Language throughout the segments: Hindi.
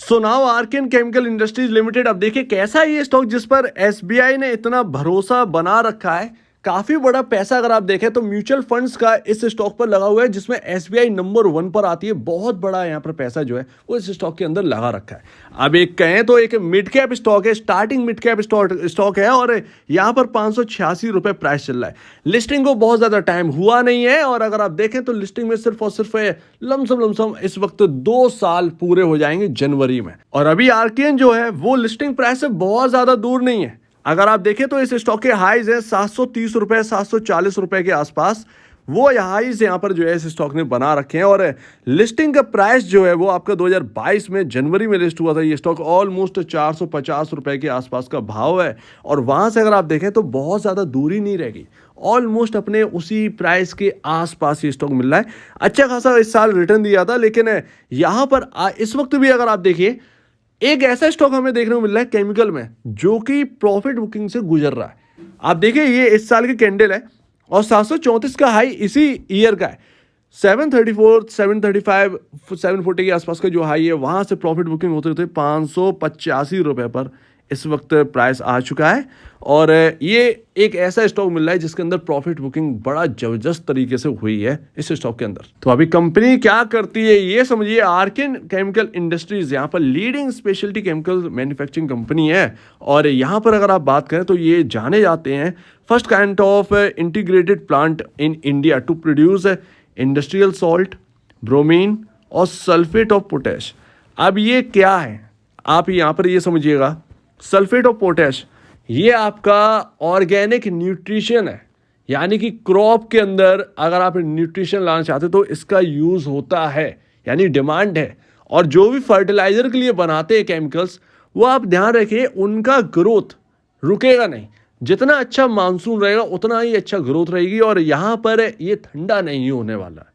सो now Archean chemical industries limited, अब देखिए कैसा है ये स्टॉक जिस पर एसबीआई ने इतना भरोसा बना रखा है। काफी बड़ा पैसा अगर आप देखें तो म्यूचुअल फंड्स का इस स्टॉक पर लगा हुआ है, जिसमें एसबीआई नंबर 1 पर आती है। बहुत बड़ा यहाँ पर पैसा जो है वो इस स्टॉक के अंदर लगा रखा है। अब एक कहें तो एक मिड कैप स्टॉक है, स्टार्टिंग मिड कैप स्टॉक है, और यहाँ पर 586 रुपए प्राइस चल रहा है। लिस्टिंग को बहुत ज्यादा टाइम हुआ नहीं है, और अगर आप देखें तो लिस्टिंग में सिर्फ और सिर्फ लमसम इस वक्त 2 साल पूरे हो जाएंगे जनवरी में। और अभी आर्कियन जो है वो लिस्टिंग प्राइस से बहुत ज्यादा दूर नहीं है। अगर आप देखें तो इस स्टॉक के हाईज है 730 रुपए, 740 रुपए के आसपास। वो हाईज यहाँ पर जो है इस स्टॉक ने बना रखे हैं, और लिस्टिंग का प्राइस जो है वो आपका 2022 में जनवरी में लिस्ट हुआ था। ये स्टॉक ऑलमोस्ट 450 रुपए के आसपास का भाव है, और वहां से अगर आप देखें तो बहुत ज्यादा दूरी नहीं रहेगी, ऑलमोस्ट अपने उसी प्राइस के आसपास ये स्टॉक मिल रहा है। अच्छा खासा इस साल रिटर्न दिया था, लेकिन यहाँ पर इस वक्त भी अगर आप देखिए एक ऐसा स्टॉक हमें देखने को मिल रहा है केमिकल में जो कि प्रॉफिट बुकिंग से गुजर रहा है। आप देखिए ये इस साल की कैंडल है, और 734 का हाई इसी ईयर का है। 734, 735, 740 के आसपास का जो हाई है वहां से प्रॉफिट बुकिंग होते होते 585 रुपए पर इस वक्त प्राइस आ चुका है। और ये एक ऐसा स्टॉक मिल रहा है जिसके अंदर प्रॉफिट बुकिंग बड़ा जबरदस्त तरीके से हुई है इस स्टॉक के अंदर। तो अभी कंपनी क्या करती है ये समझिए। आर्कियन केमिकल इंडस्ट्रीज यहाँ पर leading speciality chemical manufacturing company है, और यहाँ पर अगर आप बात करें तो ये जाने जाते हैं first kind of integrated plant in India to produce industrial salt, bromine और सल्फेट ऑफ पोटैश। अब ये क्या है आप यहाँ पर ये समझिएगा, सल्फेट ऑफ पोटैश ये आपका ऑर्गेनिक न्यूट्रिशन है, यानी कि क्रॉप के अंदर अगर आप न्यूट्रिशन लाना चाहते हो तो इसका यूज़ होता है, यानी डिमांड है। और जो भी फर्टिलाइजर के लिए बनाते हैं केमिकल्स, वो आप ध्यान रखिए उनका ग्रोथ रुकेगा नहीं। जितना अच्छा मानसून रहेगा उतना ही अच्छा ग्रोथ रहेगी, और यहाँ पर ये ठंडा नहीं होने वाला है।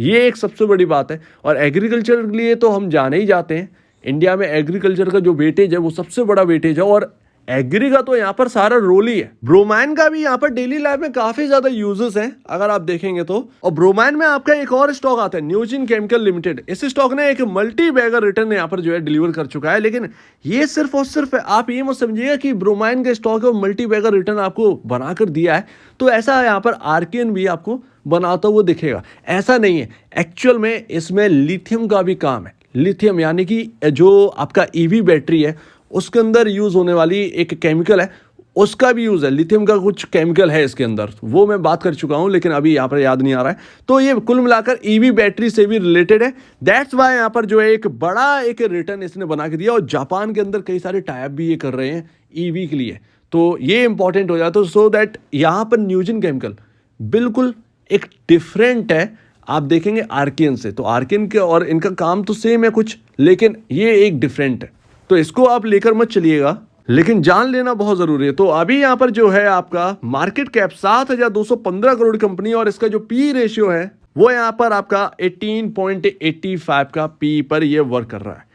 ये एक सबसे बड़ी बात है। और एग्रीकल्चर के लिए तो हम जाने ही जाते हैं, इंडिया में एग्रीकल्चर का जो वेटेज है वो सबसे बड़ा वेटेज है, और एग्री का तो यहाँ पर सारा रोल ही है। ब्रोमाइन का भी यहाँ पर डेली लाइफ में काफी ज्यादा यूजेस हैं अगर आप देखेंगे तो। और ब्रोमाइन में आपका एक और स्टॉक आता है न्यूजिन केमिकल लिमिटेड। इस स्टॉक ने एक मल्टी बैगर रिटर्न यहाँ पर जो है डिलीवर कर चुका है, लेकिन ये सिर्फ और सिर्फ आप ये मत समझिएगा कि ब्रोमाइन का स्टॉक है और मल्टी बैगर रिटर्न आपको बनाकर दिया है तो ऐसा यहाँ पर आर्कियन भी आपको बनाता हुआ दिखेगा, ऐसा नहीं है। एक्चुअल में इसमें लिथियम का भी काम है। लिथियम यानी कि जो आपका ईवी बैटरी है उसके अंदर यूज होने वाली एक केमिकल है, उसका भी यूज है। लिथियम का कुछ केमिकल है इसके अंदर, वो मैं बात कर चुका हूं लेकिन अभी यहाँ पर याद नहीं आ रहा है। तो ये कुल मिलाकर ईवी बैटरी से भी रिलेटेड है। दैट्स वाई यहाँ पर जो है एक बड़ा एक रिटर्न इसने बना के दिया, और जापान के अंदर कई सारे टाइप भी ये कर रहे हैं ईवी के लिए, तो ये इंपॉर्टेंट हो जाता है। सो दैट यहाँ पर न्यूजिन केमिकल बिल्कुल एक डिफरेंट है, आप देखेंगे आर्कियन से। तो आर्कियन के और इनका काम तो सेम है कुछ, लेकिन ये एक डिफरेंट है, तो इसको आप लेकर मत चलिएगा, लेकिन जान लेना बहुत जरूरी है। तो अभी यहाँ पर जो है आपका मार्केट कैप 7,215 करोड़ कंपनी, और इसका जो पी रेशियो है वो यहाँ पर आपका 18.85 का पी पर ये वर्क कर रहा है।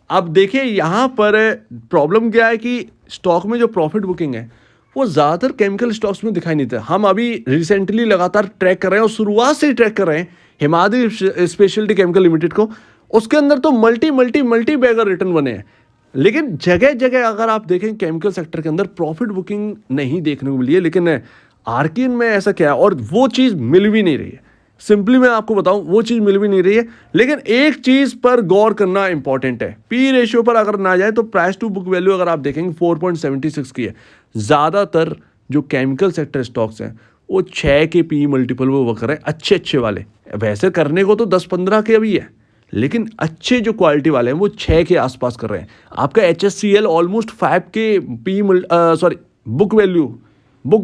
अब देखिए यहाँ पर प्रॉब्लम क्या है कि स्टॉक में जो प्रॉफिट बुकिंग है वो ज़्यादातर केमिकल स्टॉक्स में दिखाई नहीं देता। हम अभी रिसेंटली लगातार ट्रैक कर रहे हैं, और शुरुआत से ही ट्रैक कर रहे हैं हिमाद्री स्पेशलिटी केमिकल लिमिटेड को। उसके अंदर तो मल्टी बैगर रिटर्न बने हैं, लेकिन जगह जगह अगर आप देखें केमिकल सेक्टर के अंदर प्रॉफिट बुकिंग नहीं देखने को मिली है। लेकिन आर्कियन में ऐसा क्या है, और वो चीज़ मिल भी नहीं रही है। सिंपली मैं आपको बताऊं वो चीज़ मिल भी नहीं रही है, लेकिन एक चीज़ पर गौर करना इंपॉर्टेंट है। पी रेशियो पर अगर ना जाए तो प्राइस टू बुक वैल्यू अगर आप देखेंगे 4.76 की है। ज़्यादातर जो केमिकल सेक्टर स्टॉक्स हैं वो 6 के पी मल्टीपल वो वर्क कर रहे हैं, अच्छे वाले। वैसे करने को तो 10-15 के अभी है, लेकिन अच्छे जो क्वालिटी वाले हैं वो 6 के आसपास कर रहे हैं। आपका HSCL ऑलमोस्ट 5 के पी बुक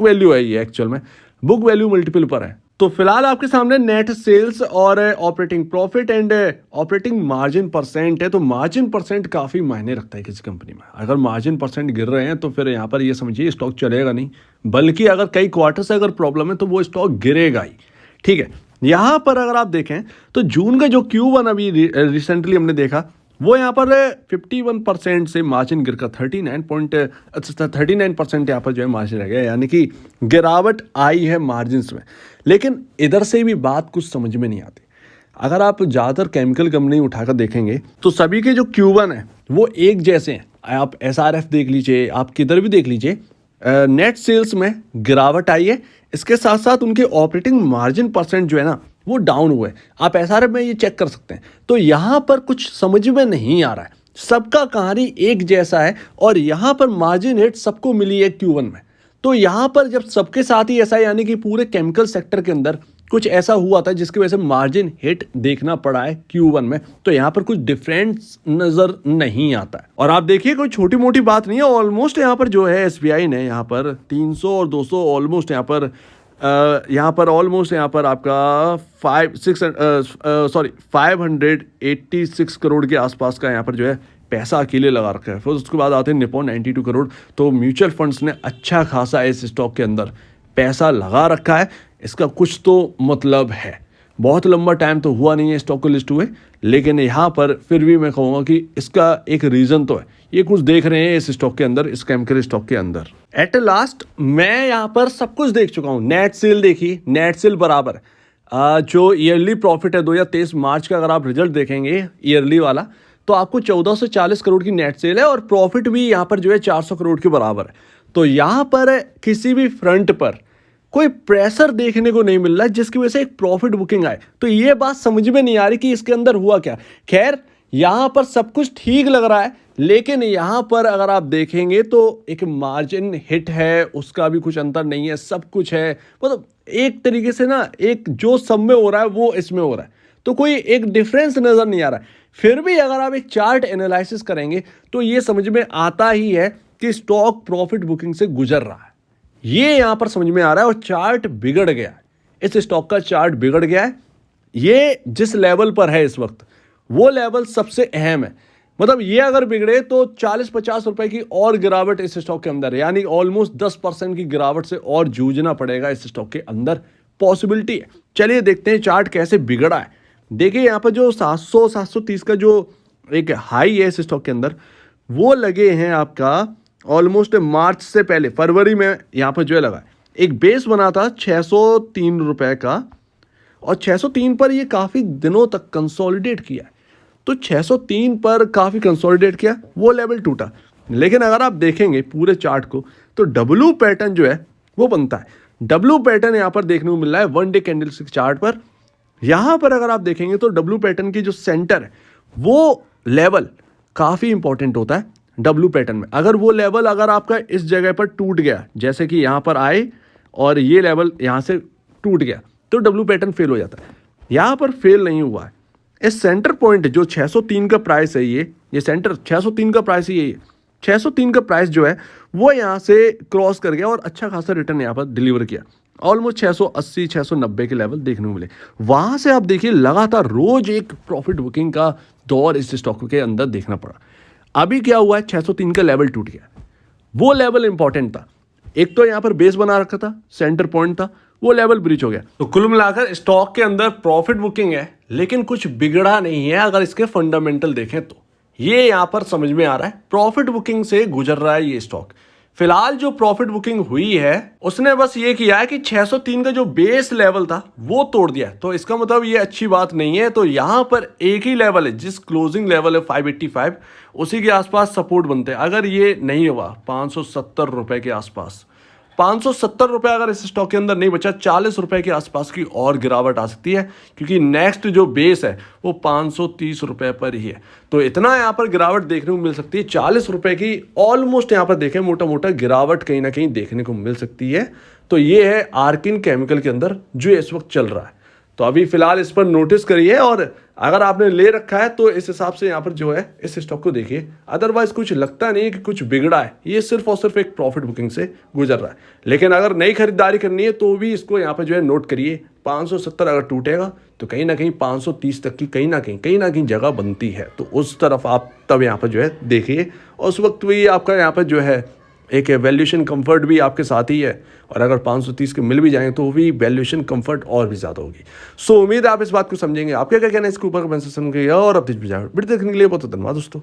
वैल्यू है, ये एक्चुअल में बुक वैल्यू मल्टीपल पर है। तो फिलहाल आपके सामने नेट सेल्स और operating profit and operating margin percent है। तो मार्जिन परसेंट काफ़ी मायने रखता है किसी कंपनी में। अगर मार्जिन परसेंट गिर रहे हैं तो फिर यहाँ पर ये समझिए स्टॉक चलेगा नहीं, बल्कि अगर कई क्वार्टर से अगर प्रॉब्लम है तो वो स्टॉक गिरेगा ही। ठीक है, यहाँ पर अगर आप देखें तो जून का जो Q1 अभी रिसेंटली हमने देखा वो यहाँ पर 51% से मार्जिन गिरकर 39% यहाँ पर जो है मार्जिन रह गया, यानी कि गिरावट आई है मार्जिन में। लेकिन इधर से भी बात कुछ समझ में नहीं आती। अगर आप ज़्यादातर केमिकल कंपनी उठाकर देखेंगे तो सभी के जो Q1 है वो एक जैसे हैं। आप SRF देख लीजिए, आप किधर भी देख लीजिए, नेट सेल्स में गिरावट आई है, इसके साथ साथ उनके ऑपरेटिंग मार्जिन परसेंट जो है ना वो डाउन हुए। आप SRF में ये चेक कर सकते हैं। तो यहाँ पर कुछ समझ में नहीं आ रहा है, सबका कहानी एक जैसा है और यहाँ पर मार्जिन हिट सबको मिली है Q1 में। तो यहाँ पर जब सबके साथ ही ऐसा है, यानी कि पूरे केमिकल सेक्टर के अंदर कुछ ऐसा हुआ था जिसकी वजह से मार्जिन हिट देखना पड़ा है Q1 में, तो यहाँ पर कुछ डिफरेंस नजर नहीं आता है। और आप देखिए कोई छोटी मोटी बात नहीं है, ऑलमोस्ट यहाँ पर जो है SBI ने यहाँ पर 300 और 200 ऑलमोस्ट यहाँ पर ऑलमोस्ट यहाँ पर आपका 586 करोड़ के आसपास का यहाँ पर जो है पैसा अकेले लगा रखा है। फिर उसके बाद आते हैं निप्पॉन 92 करोड़। तो म्यूचुअल फंड्स ने अच्छा खासा इस स्टॉक के अंदर पैसा लगा रखा है, इसका कुछ तो मतलब है। बहुत लंबा टाइम तो हुआ नहीं है स्टॉक को लिस्ट हुए, लेकिन यहाँ पर फिर भी मैं कहूँगा कि इसका एक रीज़न तो है, ये कुछ देख रहे हैं इस स्टॉक के अंदर, इस केमिकल स्टॉक के अंदर। एट लास्ट मैं यहाँ पर सब कुछ देख चुका हूँ। नेट सेल देखी, नेट सेल बराबर जो ईयरली प्रॉफिट है 2023 मार्च का, अगर आप रिजल्ट देखेंगे ईयरली वाला, तो आपको 1440 करोड़ की नेट सेल है और प्रॉफिट भी यहाँ पर जो है 400 करोड़ के बराबर है। तो यहाँ पर किसी भी फ्रंट पर कोई प्रेशर देखने को नहीं मिल रहा है जिसकी वजह से एक प्रॉफिट बुकिंग आए। तो ये बात समझ में नहीं आ रही कि इसके अंदर हुआ क्या। खैर यहाँ पर सब कुछ ठीक लग रहा है, लेकिन यहाँ पर अगर आप देखेंगे तो एक मार्जिन हिट है, उसका भी कुछ अंतर नहीं है, सब कुछ है। मतलब एक तरीके से ना, एक जो सब में हो रहा है वो इसमें हो रहा है, तो कोई एक डिफरेंस नजर नहीं आ रहा है। फिर भी अगर आप एक चार्ट एनालिसिस करेंगे तो ये समझ में आता ही है कि स्टॉक प्रॉफिट बुकिंग से गुजर रहा है, ये यहां पर समझ में आ रहा है। और चार्ट बिगड़ गया है, इस स्टॉक का चार्ट बिगड़ गया है। ये जिस लेवल पर है इस वक्त, वो लेवल सबसे अहम है। मतलब ये अगर बिगड़े तो 40-50 रुपए की और गिरावट इस स्टॉक के अंदर है, यानी ऑलमोस्ट 10% की गिरावट से और जूझना पड़ेगा इस स्टॉक के अंदर, पॉसिबिलिटी है। चलिए देखते हैं चार्ट कैसे बिगड़ा है। देखिए यहाँ पर जो 700-730 का जो एक हाई है इस स्टॉक के अंदर, वो लगे हैं आपका ऑलमोस्ट मार्च से पहले, फरवरी में यहाँ पर जो है लगा। एक बेस बना था 603 रुपए का, और 603 पर ये काफ़ी दिनों तक कंसोलिडेट किया है। तो 603 पर काफ़ी कंसोलिडेट किया, वो लेवल टूटा। लेकिन अगर आप देखेंगे पूरे चार्ट को तो डब्ल्यू पैटर्न जो है वो बनता है। डब्ल्यू पैटर्न यहाँ पर देखने को मिल रहा है 1 डे कैंडलस्टिक चार्ट पर। यहाँ पर अगर आप देखेंगे तो डब्ल्यू पैटर्न की जो सेंटर है वो लेवल काफ़ी इंपॉर्टेंट होता है डब्ल्यू पैटर्न में। अगर वो लेवल अगर आपका इस जगह पर टूट गया, जैसे कि यहाँ पर आए और ये लेवल यहाँ से टूट गया, तो डब्ल्यू पैटर्न फेल हो जाता है। यहाँ पर फेल नहीं हुआ है। इस सेंटर पॉइंट जो 603 का प्राइस है, ये सेंटर 603 का प्राइस है, ये 603 का प्राइस जो है वो यहाँ से क्रॉस कर गया और अच्छा खासा रिटर्न यहाँ पर डिलीवर किया। ऑलमोस्ट 680-690 के लेवल देखने को मिले। वहाँ से आप देखिए लगातार रोज एक प्रॉफिट बुकिंग का दौर इस स्टॉक के अंदर देखना पड़ा। अभी क्या हुआ है, 603 का लेवल टूट गया। वो लेवल इंपॉर्टेंट था, एक तो यहाँ पर बेस बना रखा था, सेंटर पॉइंट था, वो लेवल ब्रीच हो गया। तो कुल मिलाकर स्टॉक के अंदर प्रॉफिट बुकिंग है, लेकिन कुछ बिगड़ा नहीं है अगर इसके फंडामेंटल देखें तो। ये यहाँ पर समझ में आ रहा है, प्रॉफिट बुकिंग से गुजर रहा है ये स्टॉक। फिलहाल जो प्रॉफिट बुकिंग हुई है उसने बस ये किया है कि 603 का जो बेस लेवल था वो तोड़ दिया। तो इसका मतलब ये अच्छी बात नहीं है। तो यहाँ पर एक ही लेवल है, जिस क्लोजिंग लेवल है 585, उसी के आसपास सपोर्ट बनते हैं। अगर ये नहीं हुआ 570 रुपए के आसपास, 570 रुपए अगर इस स्टॉक के अंदर नहीं बचा, 40 रुपए के आसपास की और गिरावट आ सकती है, क्योंकि नेक्स्ट जो बेस है वो 530 रुपए पर ही है। तो इतना यहाँ पर गिरावट देखने को मिल सकती है, 40 रुपए की ऑलमोस्ट यहाँ पर देखें मोटा मोटा गिरावट कहीं ना कहीं देखने को मिल सकती है। तो ये है आर्किन केमिकल के अंदर जो इस वक्त चल रहा है। तो अभी फिलहाल इस पर नोटिस करिए, और अगर आपने ले रखा है तो इस हिसाब से यहाँ पर जो है इस स्टॉक को देखिए। अदरवाइज कुछ लगता नहीं है कि कुछ बिगड़ा है, ये सिर्फ और सिर्फ एक प्रॉफिट बुकिंग से गुजर रहा है। लेकिन अगर नई खरीदारी करनी है तो भी इसको यहाँ पर जो है नोट करिए, 570 अगर टूटेगा तो कहीं ना कहीं 530 तक की कहीं ना कहीं जगह बनती है। तो उस तरफ आप तब यहाँ पर जो है देखिए, और उस वक्त भी आपका यहाँ पर जो है एक वैल्यूएशन कंफर्ट भी आपके साथ ही है, और अगर 530 के मिल भी जाएंगे तो भी वैल्यूएशन कंफर्ट और भी ज़्यादा होगी। सो उम्मीद है आप इस बात को समझेंगे। आपका क्या कहना है इसके ऊपर कमेंट सेक्शन में, और अब देखने के लिए बहुत धन्यवाद दोस्तों।